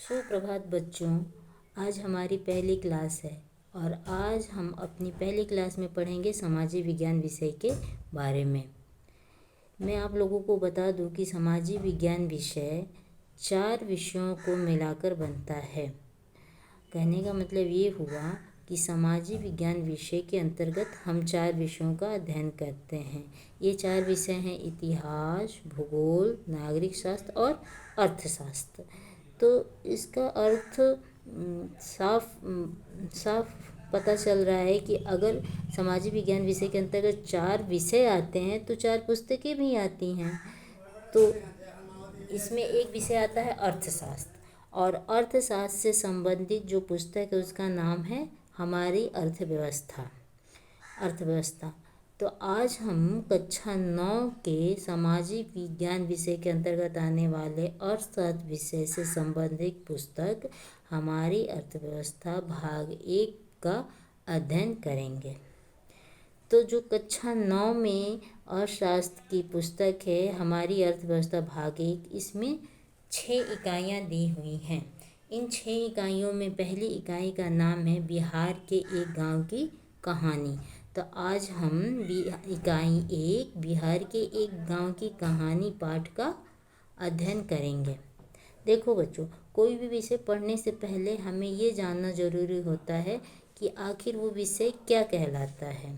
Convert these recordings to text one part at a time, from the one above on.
सुप्रभात बच्चों। आज हमारी पहली क्लास है और आज हम अपनी पहली क्लास में पढ़ेंगे सामाजिक विज्ञान विषय के बारे में। मैं आप लोगों को बता दूं कि सामाजिक विज्ञान विषय 4 विषयों को मिलाकर बनता है। कहने का मतलब ये हुआ कि सामाजिक विज्ञान विषय के अंतर्गत हम 4 विषयों का अध्ययन करते हैं। ये 4 विषय हैं इतिहास, भूगोल, नागरिक शास्त्र और अर्थशास्त्र। तो इसका अर्थ साफ पता चल रहा है कि अगर सामाजिक विज्ञान विषय के अंतर्गत 4 विषय आते हैं तो 4 पुस्तकें भी आती हैं। तो इसमें एक विषय आता है अर्थशास्त्र, और अर्थशास्त्र से संबंधित जो पुस्तक है उसका नाम है हमारी अर्थव्यवस्था। तो आज हम कक्षा 9 के सामाजिक विज्ञान विषय के अंतर्गत आने वाले अर्थशास्त्र विषय से संबंधित पुस्तक हमारी अर्थव्यवस्था भाग 1 का अध्ययन करेंगे। तो जो कक्षा 9 में अर्थशास्त्र की पुस्तक है हमारी अर्थव्यवस्था भाग 1, इसमें 6 इकाइयाँ दी हुई हैं। इन 6 इकाइयों में पहली इकाई का नाम है बिहार के एक गांव की कहानी। तो आज हम इकाई 1 बिहार के एक गांव की कहानी पाठ का अध्ययन करेंगे। देखो बच्चों, कोई भी विषय पढ़ने से पहले हमें ये जानना ज़रूरी होता है कि आखिर वो विषय क्या कहलाता है,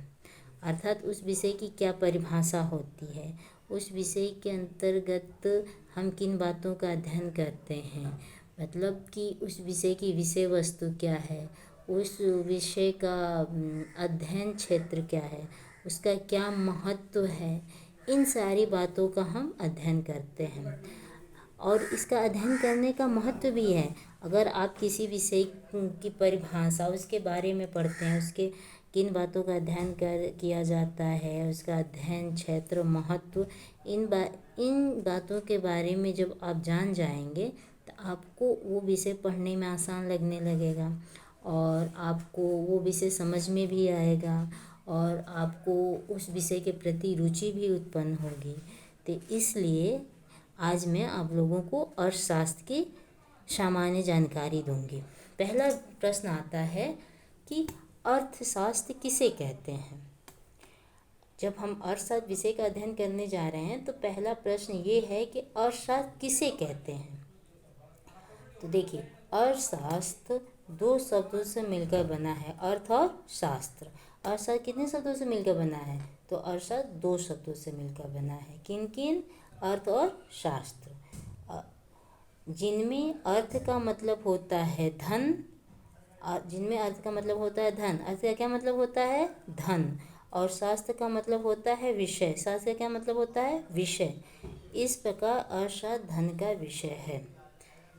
अर्थात उस विषय की क्या परिभाषा होती है, उस विषय के अंतर्गत हम किन बातों का अध्ययन करते हैं, मतलब कि उस विषय की विषय वस्तु क्या है, उस विषय का अध्ययन क्षेत्र क्या है, उसका क्या महत्व है। इन सारी बातों का हम अध्ययन करते हैं और इसका अध्ययन करने का महत्व भी है। अगर आप किसी विषय की परिभाषा उसके बारे में पढ़ते हैं, उसके किन बातों का अध्ययन किया जाता है, उसका अध्ययन क्षेत्र, महत्व, इन बातों के बारे में जब आप जान जाएंगे तो आपको वो विषय पढ़ने में आसान लगने लगेगा और आपको वो विषय समझ में भी आएगा और आपको उस विषय के प्रति रुचि भी उत्पन्न होगी। तो इसलिए आज मैं आप लोगों को अर्थशास्त्र की सामान्य जानकारी दूंगी। पहला प्रश्न आता है कि अर्थशास्त्र किसे कहते हैं। जब हम अर्थशास्त्र विषय का अध्ययन करने जा रहे हैं तो पहला प्रश्न ये है कि अर्थशास्त्र किसे कहते हैं। तो देखिए, अर्थशास्त्र 2 शब्दों से मिलकर बना है, अर्थ और शास्त्र। अर्थशास्त्र कितने शब्दों से मिलकर बना है? तो अर्थशास्त्र 2 शब्दों से मिलकर बना है। किन किन? अर्थ और शास्त्र, जिनमें अर्थ का मतलब होता है धन, जिनमें अर्थ का मतलब होता है धन। अर्थ का क्या मतलब होता है? धन। और शास्त्र का मतलब होता है विषय। शास्त्र का क्या मतलब होता है? विषय। इस प्रकार अर्थशास्त्र धन का विषय है।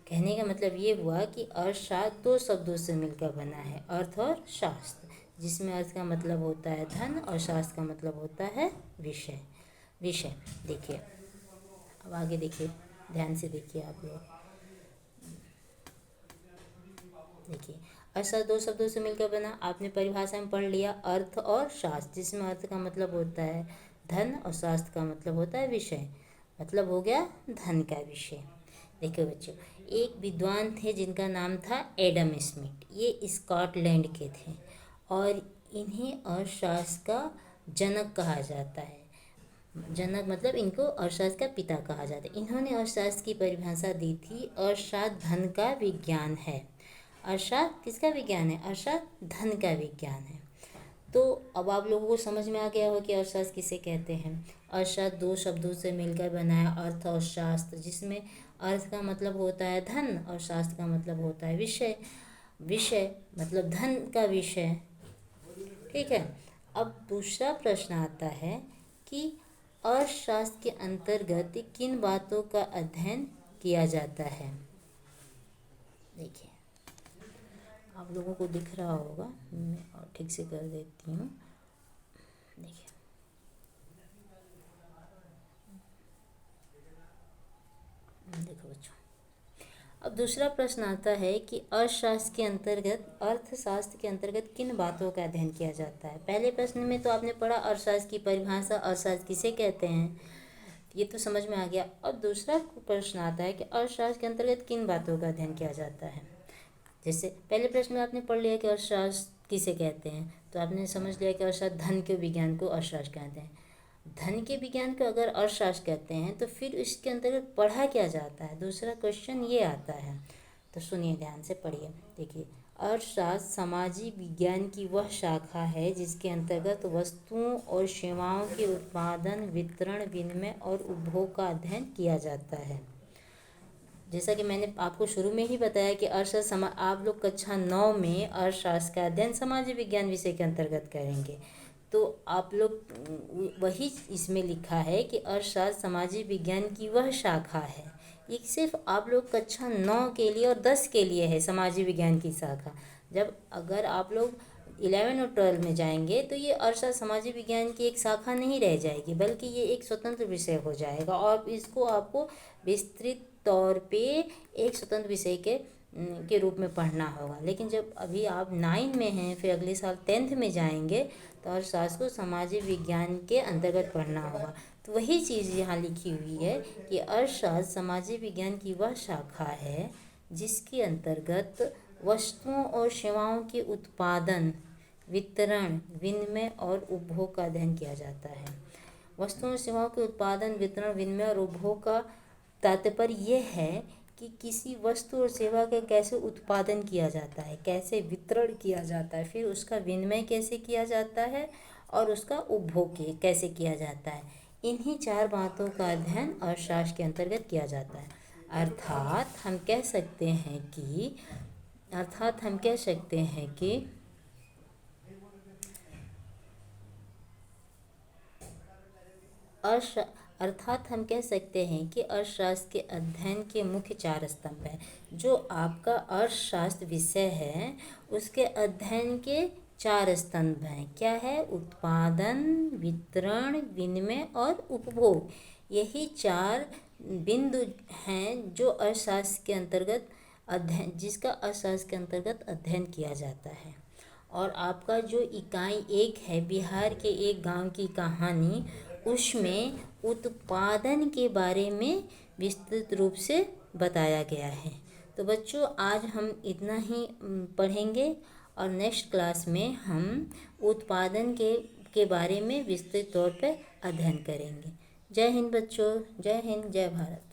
कहने का मतलब ये हुआ कि अर्थशास्त्र 2 शब्दों से मिलकर बना है, अर्थ और शास्त्र, जिसमें अर्थ का मतलब होता है धन और शास्त्र का मतलब होता है विषय। देखिए, अब आगे देखिए, ध्यान से देखिए आप लोग। देखिए, अर्थशास्त्र 2 शब्दों से मिलकर बना, आपने परिभाषा में पढ़ लिया, अर्थ और शास्त्र, जिसमें अर्थ का मतलब होता है धन और शास्त्र का मतलब होता है विषय। मतलब हो गया धन का विषय। देखिए बच्चों, एक विद्वान थे जिनका नाम था एडम स्मिथ। ये स्कॉटलैंड के थे और इन्हें अर्थशास्त्र का जनक कहा जाता है। जनक मतलब इनको अर्थशास्त्र का पिता कहा जाता है। इन्होंने अर्थशास्त्र की परिभाषा दी थी, अर्थशास्त्र धन का विज्ञान है। अर्थशास्त्र किसका विज्ञान है? अर्थशास्त्र धन का विज्ञान है। तो अब आप लोगों को समझ में आ गया हो कि अर्थशास्त्र किसे कहते हैं। अर्थशास्त्र 2 शब्दों से मिलकर बना है, अर्थ और शास्त्र, जिसमें अर्थ का मतलब होता है धन और शास्त्र का मतलब होता है विषय। विषय मतलब धन का विषय। ठीक है। अब दूसरा प्रश्न आता है कि अर्थशास्त्र के अंतर्गत किन बातों का अध्ययन किया जाता है। देखिए, आप लोगों को दिख रहा होगा, मैं और ठीक से कर देती हूँ। देखिए, देखो बच्चों, अब दूसरा प्रश्न आता है कि अर्थशास्त्र के अंतर्गत किन बातों का अध्ययन किया जाता है। पहले प्रश्न में तो आपने पढ़ा अर्थशास्त्र की परिभाषा, अर्थशास्त्र किसे कहते हैं। ये तो समझ में आ गया। और दूसरा प्रश्न आता है कि अर्थशास्त्र के अंतर्गत किन बातों का अध्ययन किया जाता है। जैसे पहले प्रश्न में आपने पढ़ लिया कि अर्थशास्त्र किसे कहते हैं, तो आपने समझ लिया कि अर्थशास्त्र धन के विज्ञान को अर्थशास्त्र कहते हैं। धन के विज्ञान को अगर अर्थशास्त्र कहते हैं तो फिर इसके अंतर्गत पढ़ा क्या जाता है, दूसरा क्वेश्चन ये आता है। तो सुनिए, ध्यान से पढ़िए। देखिए, अर्थशास्त्र सामाजिक विज्ञान की वह शाखा है जिसके अंतर्गत वस्तुओं और सेवाओं के उत्पादन, वितरण, विनिमय और उपभोग का अध्ययन किया जाता है। जैसा कि मैंने आपको शुरू में ही बताया कि अर्थशास्त्र आप लोग कक्षा 9 में अर्थशास्त्र का अध्ययन सामाजिक विज्ञान विषय के अंतर्गत करेंगे। तो आप लोग वही इसमें लिखा है कि अर्थशास्त्र सामाजिक विज्ञान की वह शाखा है। ये सिर्फ आप लोग कक्षा 9 के लिए और 10 के लिए है सामाजिक विज्ञान की शाखा। जब अगर आप लोग 11 और 12 में जाएंगे तो ये अर्थशास्त्र सामाजिक विज्ञान की एक शाखा नहीं रह जाएगी, बल्कि ये एक स्वतंत्र विषय हो जाएगा और इसको आपको विस्तृत तौर पे एक स्वतंत्र विषय के रूप में पढ़ना होगा। लेकिन जब अभी आप 9 में हैं, फिर अगले साल 10th में जाएंगे तो अर्थशास्त्र को सामाजिक विज्ञान के अंतर्गत पढ़ना होगा। तो वही चीज़ यहाँ लिखी हुई है कि अर्थशास्त्र सामाजिक विज्ञान की वह शाखा है जिसके अंतर्गत वस्तुओं और सेवाओं के उत्पादन, वितरण, विनिमय और उपभोग का अध्ययन किया जाता है। वस्तुओं और सेवाओं के उत्पादन, वितरण, विनिमय और उपभोग का तात्पर्य यह है कि किसी वस्तु और सेवा का कैसे उत्पादन किया जाता है, कैसे वितरण किया जाता है, फिर उसका विनिमय कैसे किया जाता है और उसका उपभोग कैसे किया जाता है। इन्हीं 4 बातों का अध्ययन अर्थशास्त्र के अंतर्गत किया जाता है। अर्थात हम कह सकते हैं कि अर्थात हम कह सकते हैं कि अर्थशास्त्र के अध्ययन के मुख्य 4 स्तंभ हैं। जो आपका अर्थशास्त्र विषय है उसके अध्ययन के 4 स्तंभ हैं। क्या है? उत्पादन, वितरण, विनिमय और उपभोग। यही 4 बिंदु हैं जो अर्थशास्त्र के अंतर्गत अध्ययन जिसका अर्थशास्त्र के अंतर्गत अध्ययन किया जाता है। और आपका जो इकाई 1 है, बिहार के एक गांव की कहानी, उसमें उत्पादन के बारे में विस्तृत रूप से बताया गया है। तो बच्चों, आज हम इतना ही पढ़ेंगे और नेक्स्ट क्लास में हम उत्पादन के बारे में विस्तृत तौर पर अध्ययन करेंगे। जय हिंद बच्चों, जय हिंद, जय भारत।